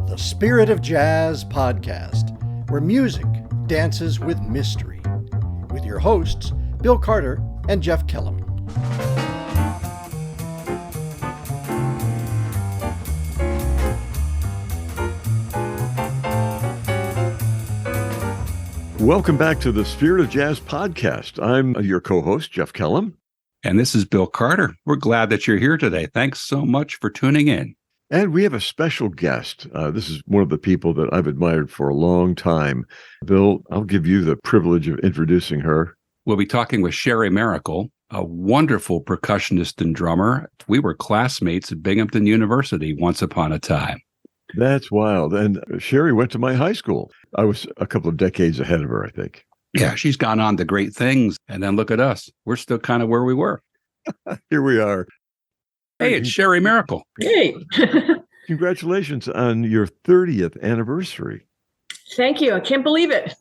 The Spirit of Jazz podcast, where music dances with mystery, with your hosts, Bill Carter and Jeff Kellum. Welcome back to the Spirit of Jazz podcast. I'm your co-host, Jeff Kellum. And this is Bill Carter. We're glad that you're here today. Thanks so much for tuning in. And we have a special guest. This is one of the people that I've admired for a long time. Bill, I'll give you the privilege of introducing her. We'll be talking with Sherrie Maricle, a wonderful percussionist and drummer. We were classmates at Binghamton University once upon a time. That's wild. And Sherrie went to my high school. I was a couple of decades ahead of her, I think. Yeah, she's gone on to great things. And then look at us. We're still kind of where we were. Here we are. Hey, it's Sherrie Maricle. Hey. Congratulations on your 30th anniversary. Thank you. I can't believe it.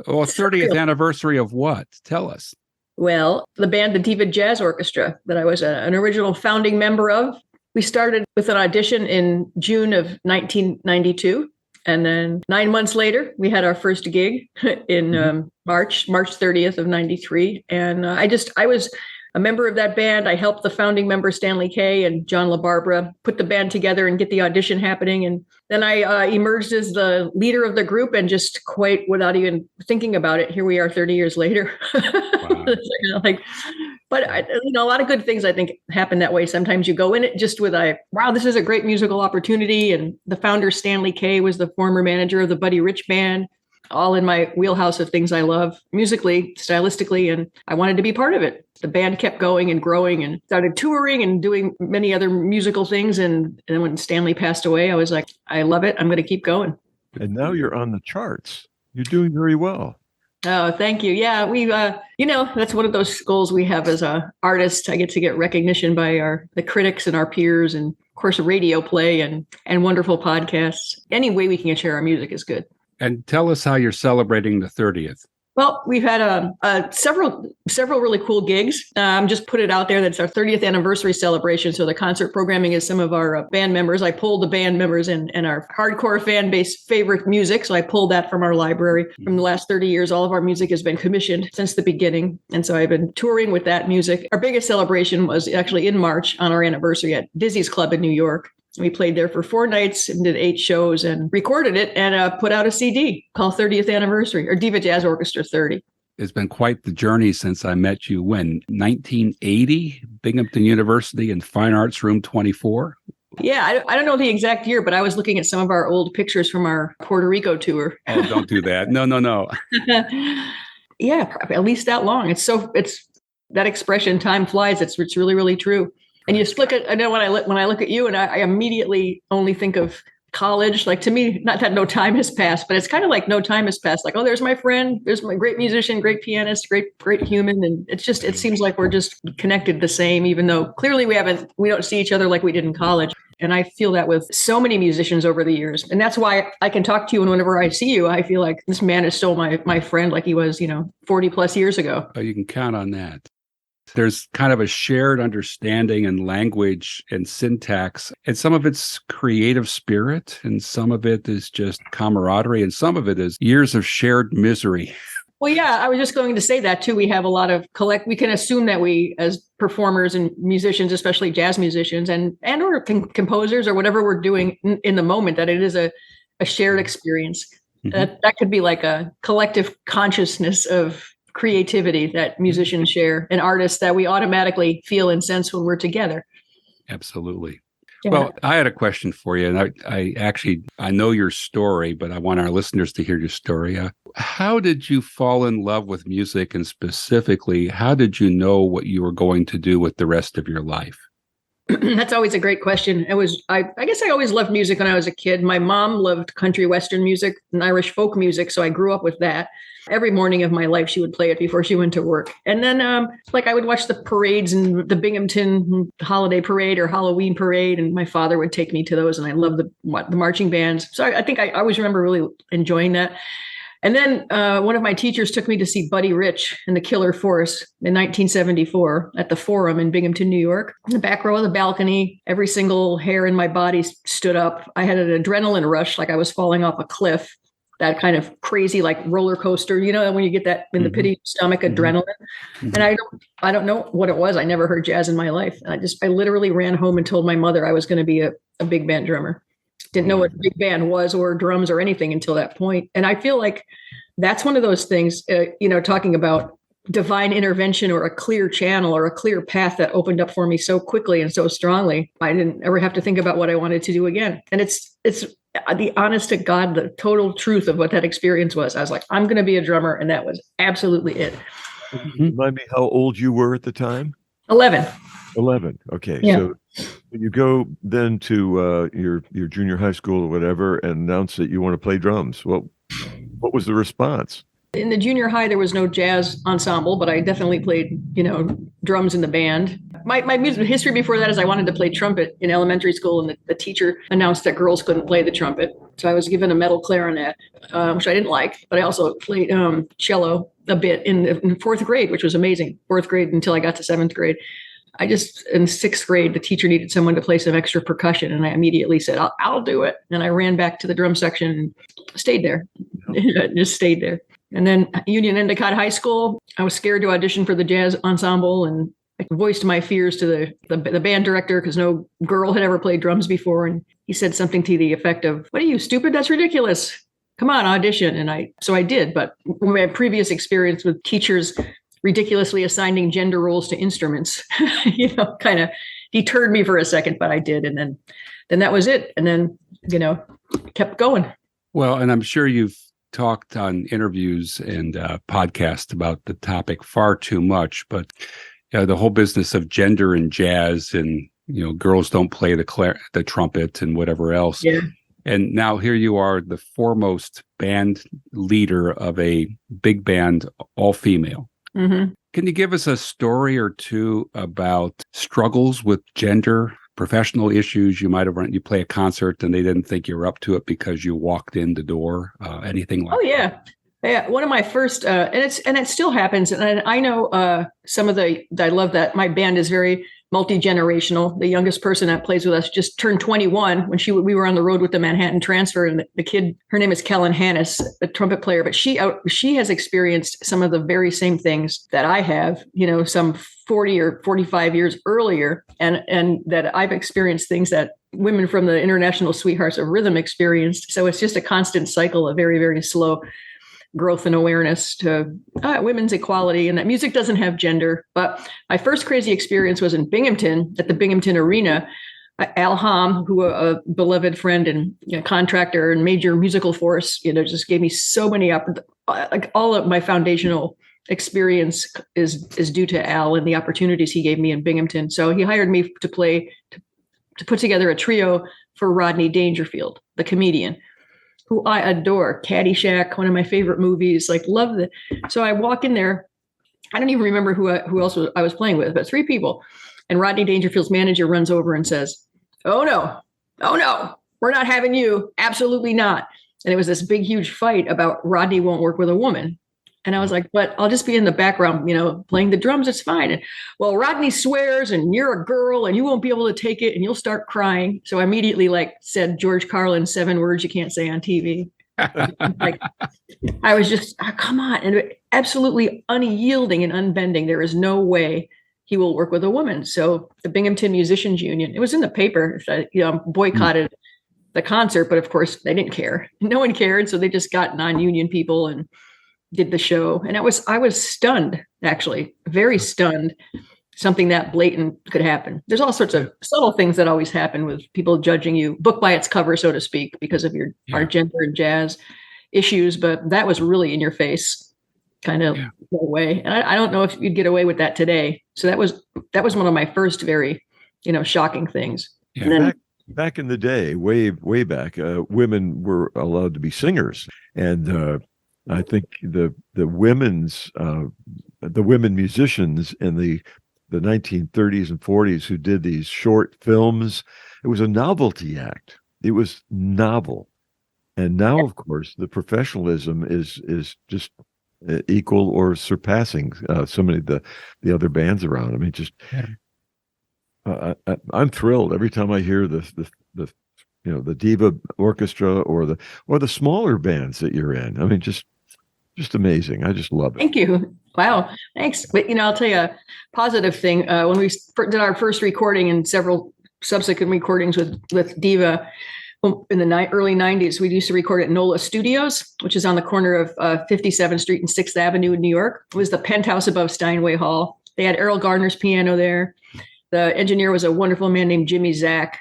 Well, 30th anniversary of what? Tell us. Well, the band, the Diva Jazz Orchestra, that I was an original founding member of. We started with an audition in June of 1992. And then 9 months later, we had our first gig in March 30th of 93. And I was a member of that band. I helped the founding member, Stanley Kay and John LaBarbera, put the band together and get the audition happening. And then I emerged as the leader of the group, and just quite without even thinking about it, here we are 30 years later. Wow. But a lot of good things, I think, happen that way. Sometimes you go in it just with wow, this is a great musical opportunity. And the founder, Stanley Kay, was the former manager of the Buddy Rich Band, all in my wheelhouse of things I love musically, stylistically, and I wanted to be part of it. The band kept going and growing and started touring and doing many other musical things. And then when Stanley passed away, I was like, I love it. I'm going to keep going. And now you're on the charts. You're doing very well. Oh, thank you. Yeah, we, that's one of those goals we have as an artist. I get to get recognition by the critics and our peers, and of course, a radio play and wonderful podcasts. Any way we can share our music is good. And tell us how you're celebrating the 30th. Well, we've had several really cool gigs. Just put it out there that it's our 30th anniversary celebration. So the concert programming is some of our band members. I pulled the band members and our hardcore fan base favorite music. So I pulled that from our library. From the last 30 years, all of our music has been commissioned since the beginning. And so I've been touring with that music. Our biggest celebration was actually in March on our anniversary at Dizzy's Club in New York. We played there for 4 nights and did 8 shows and recorded it and put out a CD called 30th Anniversary, or Diva Jazz Orchestra 30. It's been quite the journey since I met you. When? 1980, Binghamton University in Fine Arts Room 24? Yeah, I don't know the exact year, but I was looking at some of our old pictures from our Puerto Rico tour. Oh, don't do that. No. Yeah, at least that long. It's that expression, time flies. It's really, really true. And you just look at, I know when I look at you, and I immediately only think of college. Like, to me, not that no time has passed, but it's kind of like no time has passed. Like, oh, there's my friend, there's my great musician, great pianist, great human. And it seems like we're just connected the same, even though clearly we don't see each other like we did in college. And I feel that with so many musicians over the years. And that's why I can talk to you, and whenever I see you, I feel like this man is still my friend, like he was, 40 plus years ago. Oh, you can count on that. There's kind of a shared understanding and language and syntax, and some of it's creative spirit, and some of it is just camaraderie, and some of it is years of shared misery. Well, yeah, I was just going to say that too. We have a lot of we can assume that we, as performers and musicians, especially jazz musicians and or composers or whatever we're doing in the moment, that it is a shared experience. Mm-hmm. That could be like a collective consciousness of creativity that musicians share, and artists that we automatically feel and sense when we're together. Absolutely. Yeah. Well, I had a question for you, and I know your story, but I want our listeners to hear your story. How did you fall in love with music, and specifically, how did you know what you were going to do with the rest of your life? That's always a great question. I guess I always loved music when I was a kid. My mom loved country western music and Irish folk music, so I grew up with that. Every morning of my life, she would play it before she went to work. And then I would watch the parades and the Binghamton Holiday Parade or Halloween Parade, and my father would take me to those, and I loved the marching bands. So I think I always remember really enjoying that. And then one of my teachers took me to see Buddy Rich and the Killer Force in 1974 at the Forum in Binghamton, New York. In the back row of the balcony, every single hair in my body stood up. I had an adrenaline rush, like I was falling off a cliff. That kind of crazy, like roller coaster, when you get that in the pit of your stomach, adrenaline. And I don't know what it was. I never heard jazz in my life. And I literally ran home and told my mother I was going to be a big band drummer. Didn't know what big band was or drums or anything until that point. And I feel like that's one of those things, talking about divine intervention or a clear channel or a clear path that opened up for me so quickly and so strongly. I didn't ever have to think about what I wanted to do again. And it's the honest to God, the total truth of what that experience was. I was like, I'm going to be a drummer. And that was absolutely it. Remind me how old you were at the time? 11. 11. Okay. Yeah. So when you go then to your junior high school or whatever and announce that you want to play drums, what was the response? In the junior high, there was no jazz ensemble, but I definitely played, drums in the band. My music history before that is I wanted to play trumpet in elementary school, and the teacher announced that girls couldn't play the trumpet. So I was given a metal clarinet, which I didn't like, but I also played cello a bit in fourth grade, which was amazing. Fourth grade until I got to seventh grade. In sixth grade, the teacher needed someone to play some extra percussion, and I immediately said, I'll do it. And I ran back to the drum section and stayed there, just stayed there. And then Union Endicott High School, I was scared to audition for the jazz ensemble, and I voiced my fears to the band director because no girl had ever played drums before. And he said something to the effect of, "What are you, stupid? That's ridiculous. Come on, audition." And so I did. But my previous experience with teachers ridiculously assigning gender roles to instruments, kind of deterred me for a second, but I did. And then that was it. And then, kept going. Well, and I'm sure you've talked on interviews and podcasts about the topic far too much, but the whole business of gender in jazz and, girls don't play the trumpet and whatever else. Yeah. And now here you are, the foremost band leader of a big band, all female. Mm-hmm. Can you give us a story or two about struggles with gender, professional issues you might have run? You play a concert and they didn't think you were up to it because you walked in the door. Anything like that? Oh, yeah. Yeah. One of my first, and it still happens. And I know I love that my band is very multi-generational. The youngest person that plays with us just turned 21 when we were on the road with the Manhattan Transfer, and the kid, her name is Kellen Hannes, the trumpet player, but she has experienced some of the very same things that I have, some 40 or 45 years earlier, and that I've experienced things that women from the International Sweethearts of Rhythm experienced. So it's just a constant cycle of very, very slow growth and awareness to women's equality, and that music doesn't have gender. But my first crazy experience was in Binghamton at the Binghamton Arena. Al Hom, who a beloved friend and contractor and major musical force, just gave me so many like all of my foundational experience is due to Al and the opportunities he gave me in Binghamton. So he hired me to put together a trio for Rodney Dangerfield, the comedian, who I adore. Caddyshack, one of my favorite movies, love it. So I walk in there. I don't even remember who else I was playing with, but 3 people. And Rodney Dangerfield's manager runs over and says, oh no, we're not having you. Absolutely not. And it was this big, huge fight about Rodney won't work with a woman. And I was like, but I'll just be in the background, playing the drums. It's fine. And, well, Rodney swears and you're a girl and you won't be able to take it and you'll start crying. So I immediately said George Carlin, 7 words you can't say on TV. I was just, come on. And absolutely unyielding and unbending. There is no way he will work with a woman. So the Binghamton Musicians Union, it was in the paper, boycotted the concert, but of course they didn't care. No one cared. So they just got non-union people and did the show. And I was stunned, actually, very stunned. Something that blatant could happen. There's all sorts of subtle things that always happen with people judging you, book by its cover, so to speak, because of our gender and jazz issues. But that was really in your face, kind of way. And I don't know if you'd get away with that today. So that was one of my first very, shocking things. Yeah. And then, back in the day, way back, women were allowed to be singers, and I think the women musicians in the 1930s and 40s who did these short films, it was a novelty act. It was novel. And now, of course, the professionalism is just equal or surpassing so many of the other bands around. I mean, just I'm thrilled every time I hear the the diva orchestra or the smaller bands that you're in. I mean, just amazing. I just love it. Thank you. Wow. Thanks. But, I'll tell you a positive thing. When we did our first recording and several subsequent recordings with Diva in the early 90s, we used to record at NOLA Studios, which is on the corner of 57th Street and 6th Avenue in New York. It was the penthouse above Steinway Hall. They had Errol Garner's piano there. The engineer was a wonderful man named Jimmy Zach.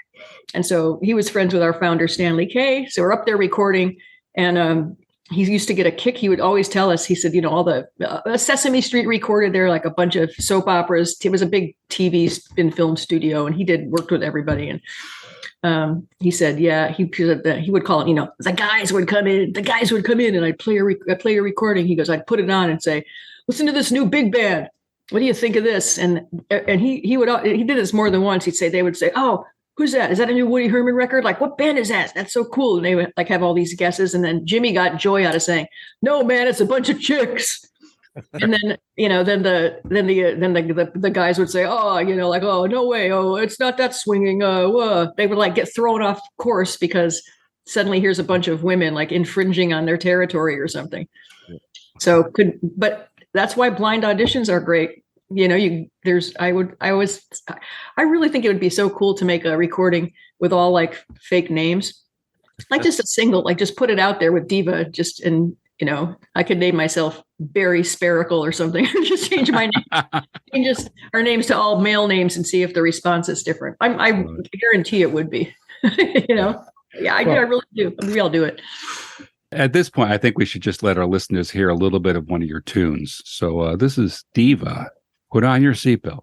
And so he was friends with our founder, Stanley Kay. So we're up there recording, and he used to get a kick. He would always tell us, he said, all the Sesame Street recorded there, like a bunch of soap operas. It was a big TV and film studio, and he worked with everybody. And he said, he would call it, the guys would come in, and I'd play a recording. He goes, I'd put it on and say, listen to this new big band. What do you think of this? And he did this more than once. They would say, oh, who's that? Is that a new Woody Herman record? Like, what band is that? That's so cool. And they would have all these guesses. And then Jimmy got joy out of saying, no, man, it's a bunch of chicks. And then, then the guys would say, oh, oh, no way. Oh, it's not that swinging. They would get thrown off course because suddenly here's a bunch of women infringing on their territory or something. Yeah. So but that's why blind auditions are great. I really think it would be so cool to make a recording with all fake names, just a single, just put it out there with Diva, I could name myself Barry Spherical or something. Just change my name, change just our names to all male names and see if the response is different. I guarantee it would be, Yeah, I really do. Maybe I'll do it. At this point, I think we should just let our listeners hear a little bit of one of your tunes. So this is Diva. Put on your seatbelt.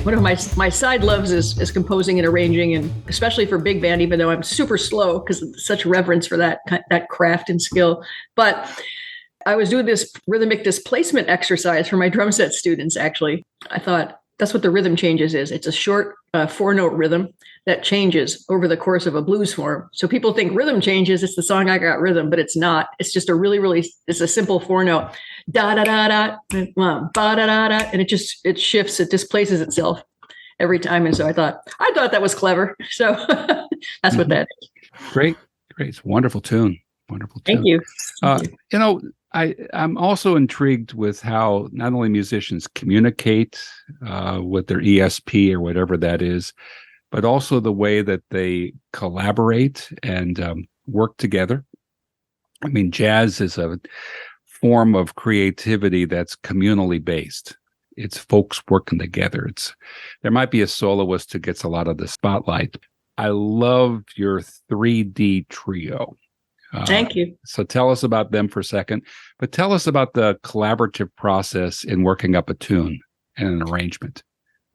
one of my side loves is composing and arranging, and especially for big band, even though I'm super slow because of such reverence for that craft and skill. But I was doing this rhythmic displacement exercise for my drum set students, actually. I thought that's what the rhythm changes is. It's a short 4-note rhythm that changes over the course of a blues form. So people think rhythm changes, it's the song I Got Rhythm, but it's not. It's just a really, it's a simple 4-note. Da da da da, ba da da da, and it shifts, it displaces itself every time. And so I thought that was clever. So that's what that is. Great. It's a wonderful tune. Wonderful tune. Thank you. You know, I'm also intrigued with how not only musicians communicate with their ESP or whatever that is, but also the way that they collaborate and work together. I mean, jazz is a form of creativity that's communally based. It's folks working together. There might be a soloist who gets a lot of the spotlight. I love your 3D trio. Thank you. So tell us about them for a second, but tell us about the collaborative process in working up a tune and an arrangement.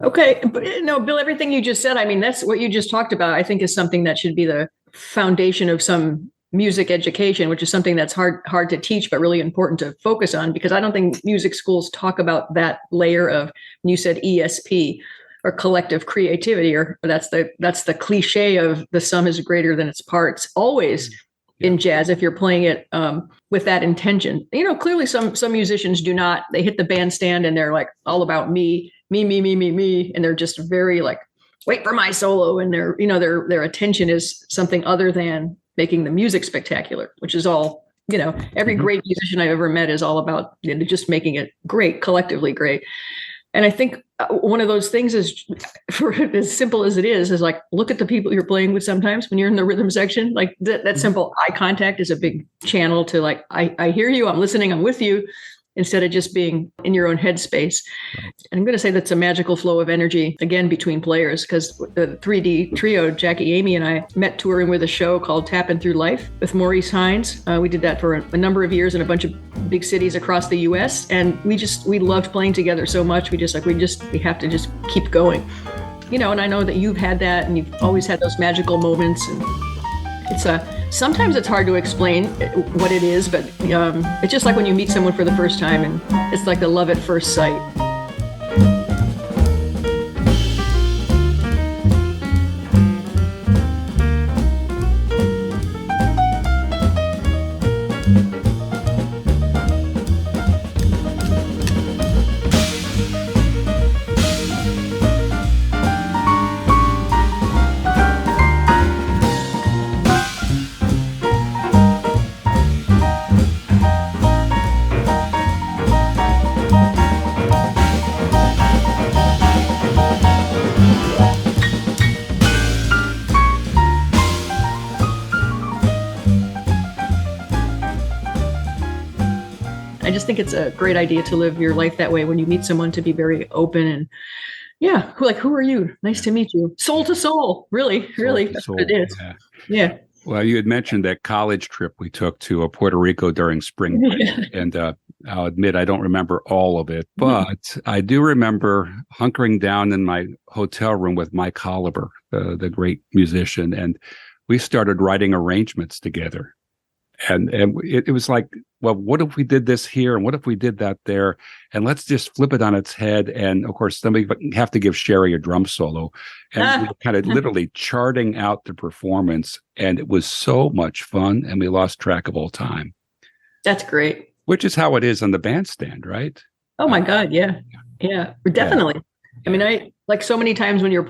Okay. But, no, Bill, everything you just said, I mean, that's what you just talked about, I think is something that should be the foundation of some music education, which is something that's hard to teach, but really important to focus on, because I don't think music schools talk about that layer of, when you said ESP or collective creativity, or that's the cliche of the sum is greater than its parts, always in jazz, if you're playing it with that intention. You know, clearly some musicians do not. They hit the bandstand and they're like all about me, and they're just very like, wait for my solo, and their attention is something other than making the music spectacular, which is all, every great musician I've ever met is all about just making it great, collectively great. And I think one of those things is, for as simple as it is like, look at the people you're playing with sometimes when you're in the rhythm section. Like that simple eye contact is a big channel to like, I hear you, I'm listening, I'm with you, instead of just being in your own headspace. And I'm going to say that's a magical flow of energy, again, between players, because the 3D trio, Jackie, Amy, and I met touring with a show called Tapping Through Life with Maurice Hines. We did that for a number of years in a bunch of big cities across the U.S. And we loved playing together so much. We have to just keep going. And I know that you've had that, and you've always had those magical moments. And sometimes it's hard to explain what it is, but it's just like when you meet someone for the first time, and it's like the love at first sight. I just think it's a great idea to live your life that way when you meet someone, to be very open and who are you? Nice to meet you. Soul to soul. Really. That's what it is. Yeah. Well, you had mentioned that college trip we took to Puerto Rico during spring break, and I'll admit I don't remember all of it, but I do remember hunkering down in my hotel room with Mike Holliber, the great musician, and we started writing arrangements together. And it was like, well, what if we did this here, and what if we did that there, and let's just flip it on its head. And of course, somebody have to give Sherrie a drum solo, and we were kind of literally charting out the performance, and it was so much fun, and we lost track of all time. That's great. Which is how it is on the bandstand, right? Oh my God, yeah, definitely. Yeah. I mean, I like so many times when you're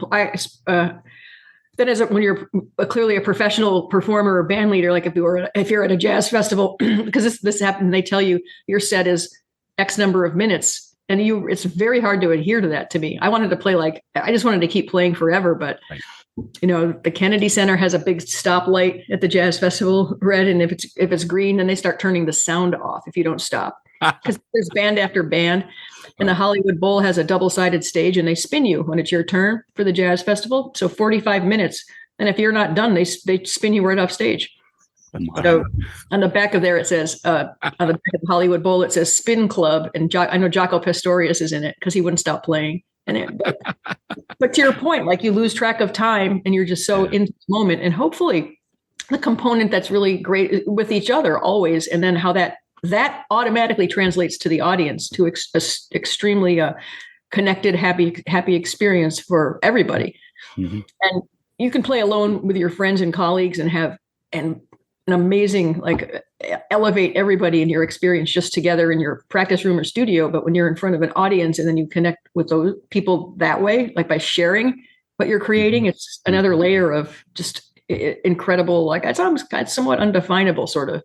when you're clearly a professional performer or band leader, like if you're at a jazz festival, because this happened, they tell you your set is X number of minutes, and it's very hard to adhere to that. To me, I wanted to play I just wanted to keep playing forever, but right. The Kennedy Center has a big stoplight at the jazz festival, red, and if it's green, then they start turning the sound off if you don't stop, because there's band after band. And the Hollywood Bowl has a double-sided stage, and they spin you when it's your turn for the jazz festival. So 45 minutes. And if you're not done, they spin you right off stage. So on the back of there, it says, on the back of the Hollywood Bowl, it says Spin Club. And I know Jaco Pastorius is in it because he wouldn't stop playing. And But to your point, like you lose track of time and you're just so in the moment, and hopefully the component that's really great with each other always, and then how that automatically translates to the audience to extremely connected, happy experience for everybody. Mm-hmm. And you can play alone with your friends and colleagues and have an amazing, like, elevate everybody in your experience just together in your practice room or studio. But when you're in front of an audience and then you connect with those people that way, like by sharing what you're creating, it's another layer of just incredible, like it's somewhat undefinable, sort of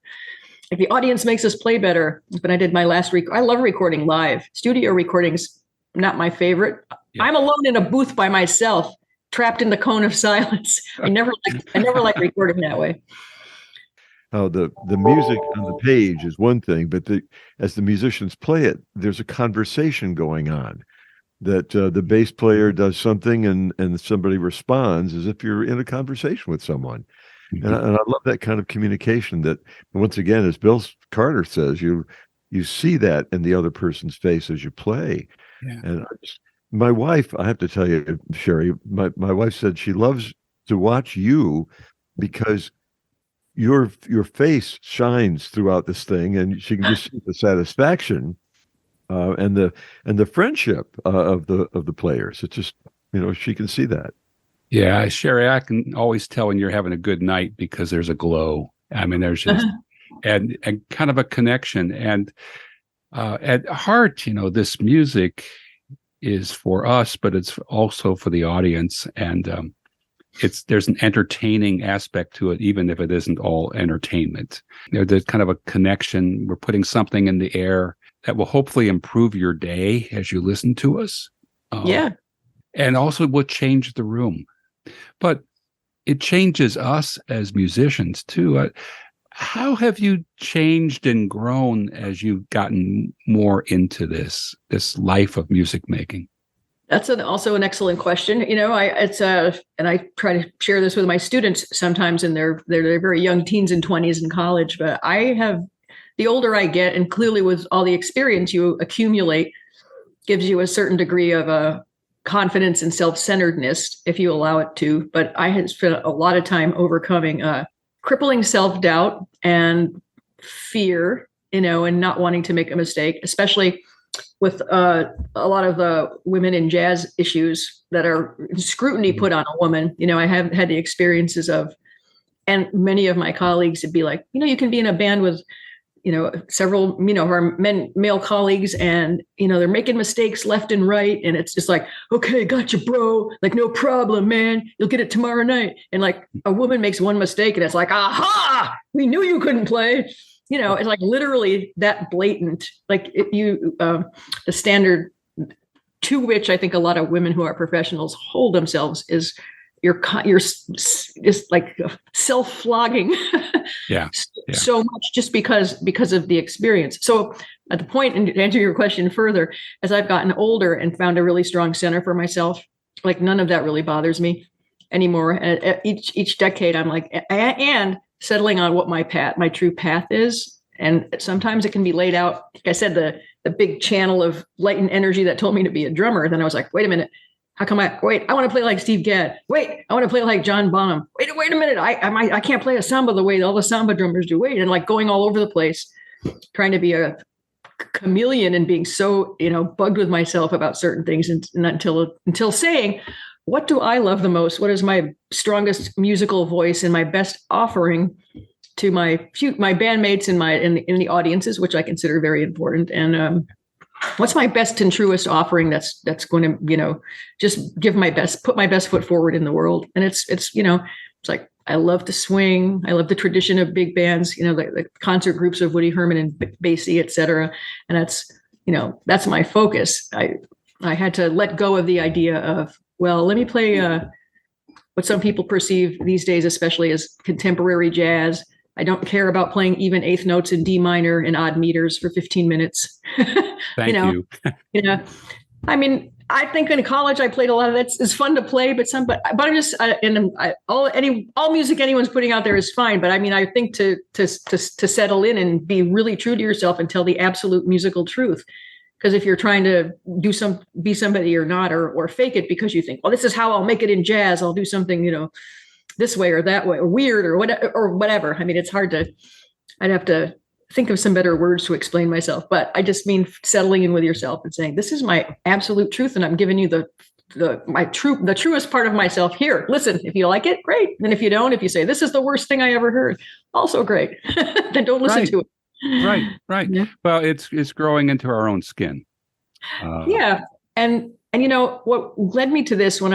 like the audience makes us play better. When I did my last I love recording live. Studio recordings, not my favorite. Yeah. I'm alone in a booth by myself, trapped in the cone of silence. I never like recording that way. Oh, the music on the page is one thing, but as the musicians play it, there's a conversation going on. That the bass player does something and somebody responds as if you're in a conversation with someone. Mm-hmm. And I love that kind of communication that, once again, as Bill Carter says, you see that in the other person's face as you play. Yeah. And my wife, I have to tell you, Sherrie, my wife said she loves to watch you because your face shines throughout this thing, and she can just see the satisfaction and the friendship of the players. It's just, she can see that. Yeah, Sherrie, I can always tell when you're having a good night because there's a glow. I mean, there's just and kind of a connection. And at heart, this music is for us, but it's also for the audience. And there's an entertaining aspect to it, even if it isn't all entertainment. There's kind of a connection. We're putting something in the air that will hopefully improve your day as you listen to us. And also will change the room. But it changes us as musicians too. How have you changed and grown as you've gotten more into this life of music making? That's also an excellent question. And I try to share this with my students sometimes, and they're very young teens and 20s in college. But the older I get, and clearly with all the experience you accumulate, gives you a certain degree of confidence and self-centeredness, if you allow it to. But I had spent a lot of time overcoming crippling self-doubt and fear, and not wanting to make a mistake, especially with a lot of the women in jazz issues that are scrutiny put on a woman. I have had the experiences of, and many of my colleagues would be like, you can be in a band with, several, of our male colleagues, and, they're making mistakes left and right. And it's just like, okay, gotcha, bro. Like, no problem, man. You'll get it tomorrow night. And like a woman makes one mistake and it's like, aha, we knew you couldn't play. It's like literally that blatant, like the standard to which I think a lot of women who are professionals hold themselves is you're just like self-flogging so much just because of the experience. So at the point, and to answer your question further, as I've gotten older and found a really strong center for myself, like none of that really bothers me anymore. And each decade I'm like, and settling on what my true path is. And sometimes it can be laid out. Like I said, the big channel of light and energy that told me to be a drummer. Then I was like, wait a minute. How come I want to play like Steve Gadd. Wait, I want to play like John Bonham. Wait a minute. I can't play a samba the way all the samba drummers do. Wait, and like going all over the place, trying to be a chameleon and being so, bugged with myself about certain things, and until saying, what do I love the most? What is my strongest musical voice and my best offering to my bandmates and in the audiences, which I consider very important. And what's my best and truest offering that's going to, just put my best foot forward in the world. And it's like, I love to swing. I love the tradition of big bands, the concert groups of Woody Herman and Basie, et cetera. And that's my focus. I had to let go of the idea of, well, let me play what some people perceive these days, especially as contemporary jazz. I don't care about playing even eighth notes in D minor and odd meters for 15 minutes. Thank you. I mean, I think in college I played a lot of that. It's fun to play, but I'm just all music anyone's putting out there is fine. But I mean, I think to settle in and be really true to yourself and tell the absolute musical truth Because if you're trying to be somebody you're not, or fake it because you think, well, this is how I'll make it in jazz. I'll do something, this way or that way, or weird or whatever. I mean, it's hard to, I'd have to think of some better words to explain myself, but I just mean settling in with yourself and saying, this is my absolute truth. And I'm giving you the truest part of myself here. Listen, if you like it, great. And if you don't, if you say, this is the worst thing I ever heard, also great. Then don't listen to it. Right. Yeah. Well, it's growing into our own skin. Yeah. And what led me to this, when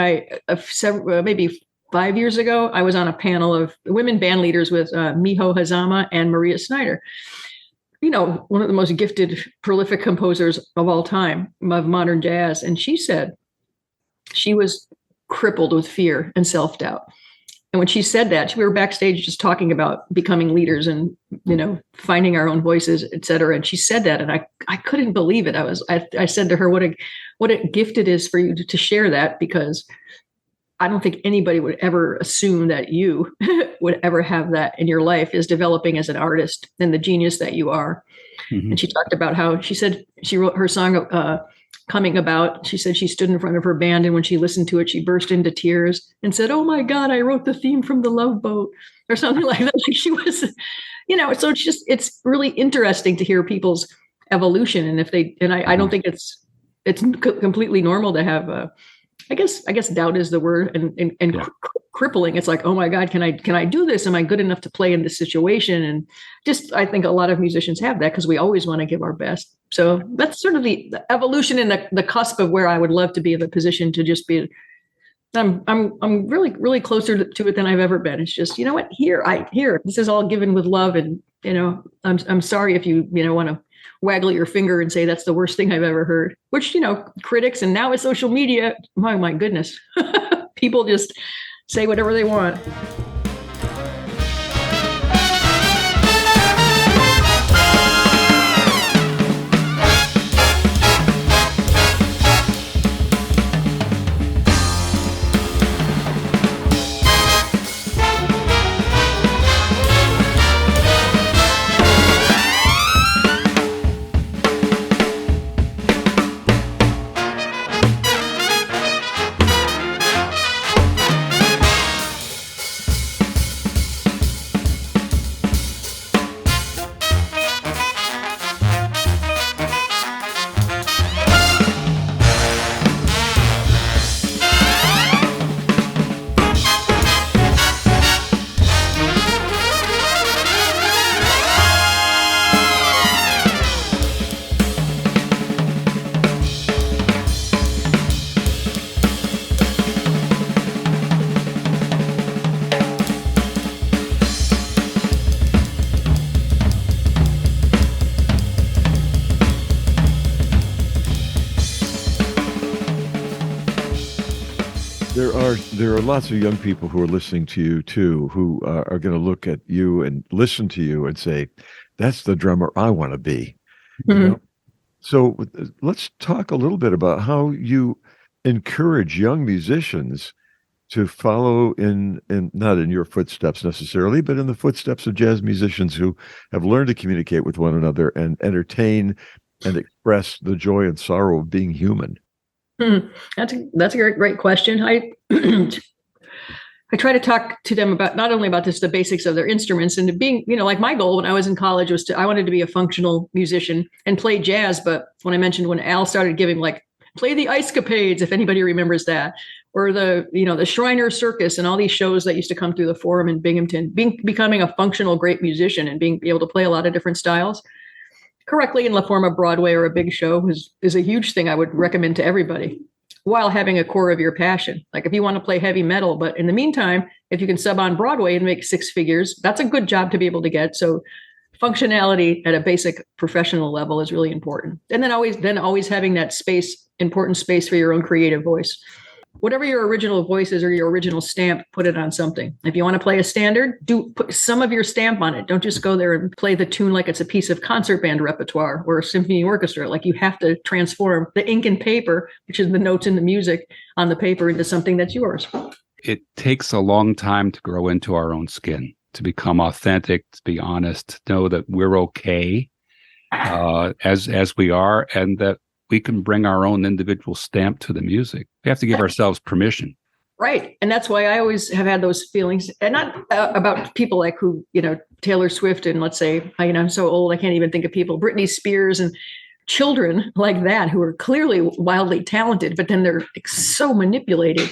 maybe 5 years ago, I was on a panel of women band leaders with Miho Hazama and Maria Snyder, one of the most gifted, prolific composers of all time of modern jazz. And she said she was crippled with fear and self-doubt. And when she said that, we were backstage just talking about becoming leaders and, finding our own voices, et cetera. And she said that, and I couldn't believe it. I said to her, what a gift it is for you to share that, because I don't think anybody would ever assume that you would ever have that in your life, as developing as an artist and the genius that you are. Mm-hmm. And she talked about how she said she wrote her song, Coming About. She said she stood in front of her band, and when she listened to it, she burst into tears and said, "Oh my God, I wrote the theme from The Love Boat," or something like that. Like she was, so it's really interesting to hear people's evolution. And I don't think it's completely normal to have I guess doubt is the word, and crippling. It's like, oh my God, can I do this? Am I good enough to play in this situation? And I think a lot of musicians have that, because we always want to give our best. So that's sort of the evolution and the cusp of where I would love to be in the position to just be. I'm really, really closer to it than I've ever been. It's just, what, here, this is all given with love. And, I'm sorry if you, want to waggle your finger and say that's the worst thing I've ever heard, which, critics, and now with social media, my goodness, people just say whatever they want. There are lots of young people who are listening to you too, who are going to look at you and listen to you and say, "That's the drummer I want to be." Mm-hmm. So let's talk a little bit about how you encourage young musicians to follow in not in your footsteps necessarily, but in the footsteps of jazz musicians who have learned to communicate with one another and entertain and express the joy and sorrow of being human. That's a great question. I try to talk to them about not only about the basics of their instruments, and to being, like my goal when I was in college was I wanted to be a functional musician and play jazz. But when I mentioned when Al started giving, like, play the Icecapades, if anybody remembers that, or the Shriner Circus and all these shows that used to come through the Forum in Binghamton, becoming a functional great musician and being able to play a lot of different styles correctly in the form of Broadway or a big show is a huge thing I would recommend to everybody, while having a core of your passion. Like if you want to play heavy metal, but in the meantime, if you can sub on Broadway and make six figures, that's a good job to be able to get. So functionality at a basic professional level is really important. And then always having that important space for your own creative voice. Whatever your original voice is or your original stamp, put it on something. If you want to play a standard, put some of your stamp on it. Don't just go there and play the tune like it's a piece of concert band repertoire or a symphony orchestra. Like, you have to transform the ink and paper, which is the notes in the music on the paper, into something that's yours. It takes a long time to grow into our own skin, to become authentic, to be honest, to know that we're okay as we are, and that we can bring our own individual stamp to the music. We have to give ourselves permission. Right. And that's why I always have had those feelings, and not about people like who, Taylor Swift, and let's say, I'm so old, I can't even think of people, Britney Spears and children like that who are clearly wildly talented, but then they're so manipulated.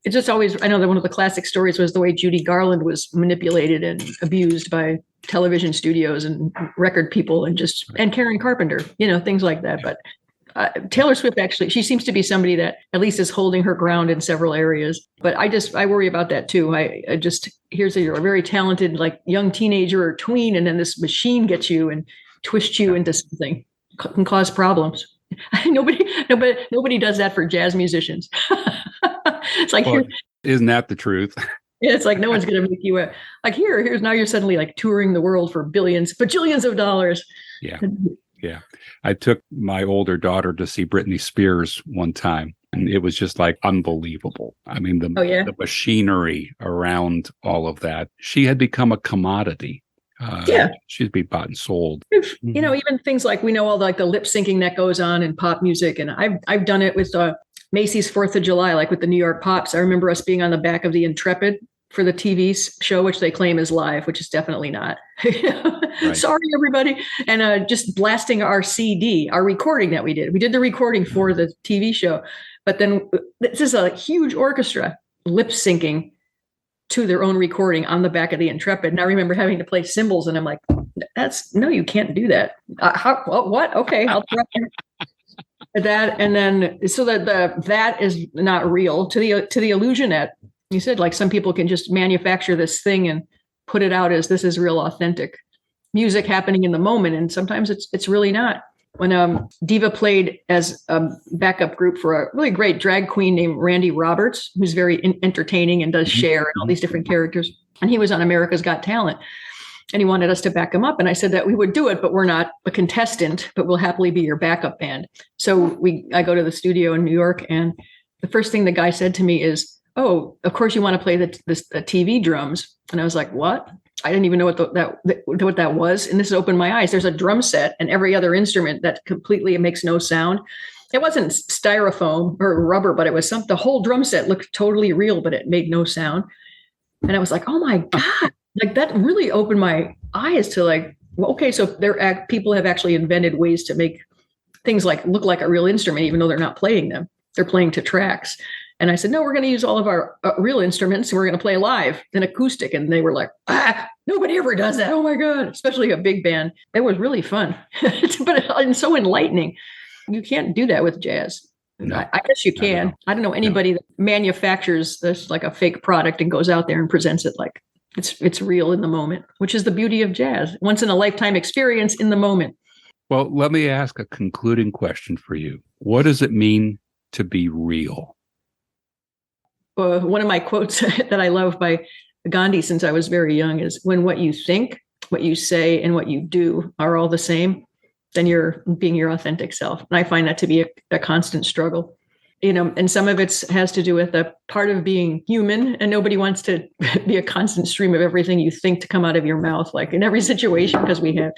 It's just always, I know that one of the classic stories was the way Judy Garland was manipulated and abused by television studios and record people and Karen Carpenter, things like that. But Taylor Swift, actually, she seems to be somebody that at least is holding her ground in several areas. But I worry about that too. Here's you're a very talented, like young teenager or tween, and then this machine gets you and twists you into something, can cause problems. Nobody does that for jazz musicians. It's like, isn't that the truth? Yeah, it's like no one's going to make you here's now you're suddenly like touring the world for bajillions of dollars. Yeah. Yeah. I took my older daughter to see Britney Spears one time, and it was just like unbelievable. I mean, the machinery around all of that. She had become a commodity. She'd be bought and sold. Even things like, we know all the lip syncing that goes on in pop music. And I've done it with Macy's 4th of July, like with the New York Pops. I remember us being on the back of the Intrepid for the TV show, which they claim is live, which is definitely not. Right. Sorry, everybody. And just blasting our CD, our recording that we did. We did the recording for the TV show. But then this is a huge orchestra lip syncing to their own recording on the back of the Intrepid. And I remember having to play cymbals, and I'm like, no, you can't do that. What? Okay, I'll try that. And then, so that is not real. To the illusionette, you said, like, some people can just manufacture this thing and put it out as this is real authentic music happening in the moment. And sometimes it's really not. When Diva played as a backup group for a really great drag queen named Randy Roberts, who's very entertaining and does Cher and all these different characters. And he was on America's Got Talent. And he wanted us to back him up. And I said that we would do it, but we're not a contestant, but we'll happily be your backup band. So I go to the studio in New York, and the first thing the guy said to me is, "Oh, of course you want to play the TV drums." And I was like, "What?" I didn't even know what that was. And this opened my eyes. There's a drum set and every other instrument that completely makes no sound. It wasn't styrofoam or rubber, but it was the whole drum set looked totally real, but it made no sound. And I was like, oh my God, like that really opened my eyes to like, well, okay, so people have actually invented ways to make things like look like a real instrument, even though they're not playing them. They're playing to tracks. And I said, no, we're going to use all of our real instruments, and we're going to play live and acoustic. And they were like, nobody ever does that. Oh my God, especially a big band. It was really fun, but so enlightening. You can't do that with jazz. No, I guess you can. I don't know anybody that manufactures this like a fake product and goes out there and presents it like it's real in the moment, which is the beauty of jazz. Once in a lifetime experience in the moment. Well, let me ask a concluding question for you. What does it mean to be real? One of my quotes that I love by Gandhi since I was very young is, when what you think, what you say, and what you do are all the same, then you're being your authentic self. And I find that to be a constant struggle. And some of it has to do with a part of being human, and nobody wants to be a constant stream of everything you think to come out of your mouth, like in every situation, because we have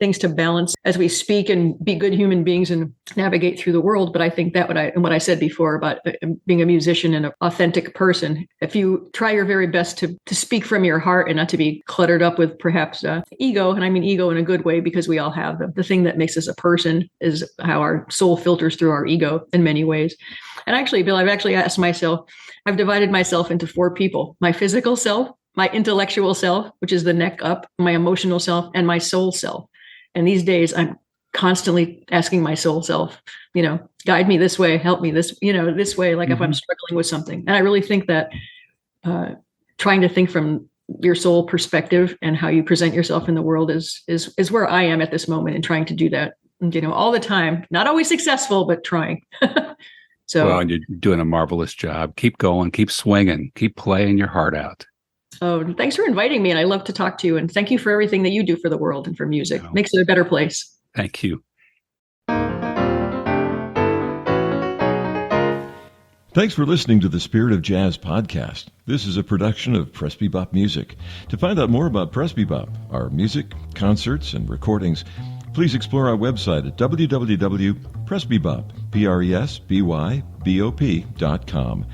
things to balance as we speak and be good human beings and navigate through the world. But I think that what I said before about being a musician and an authentic person, if you try your very best to speak from your heart and not to be cluttered up with perhaps ego, and I mean ego in a good way, because we all have them. The thing that makes us a person is how our soul filters through our ego in many ways. And actually, Bill, I've actually asked myself, I've divided myself into 4 people: my physical self, my intellectual self, which is the neck up, my emotional self, and my soul self. And these days I'm constantly asking my soul self, guide me this way, help me this way, like if I'm struggling with something. And I really think that trying to think from your soul perspective and how you present yourself in the world is where I am at this moment, and trying to do that, all the time, not always successful, but trying. Well, and you're doing a marvelous job. Keep going, keep swinging, keep playing your heart out. Oh, thanks for inviting me. And I love to talk to you. And thank you for everything that you do for the world and for music. Makes it a better place. Thank you. Thanks for listening to the Spirit of Jazz podcast. This is a production of Presbybop Music. To find out more about Presbybop, our music, concerts, and recordings, Please explore our website at www.presbybop.com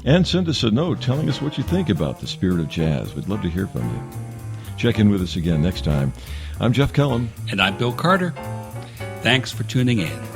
and send us a note telling us what you think about the spirit of jazz. We'd love to hear from you. Check in with us again next time. I'm Jeff Kellum. And I'm Bill Carter. Thanks for tuning in.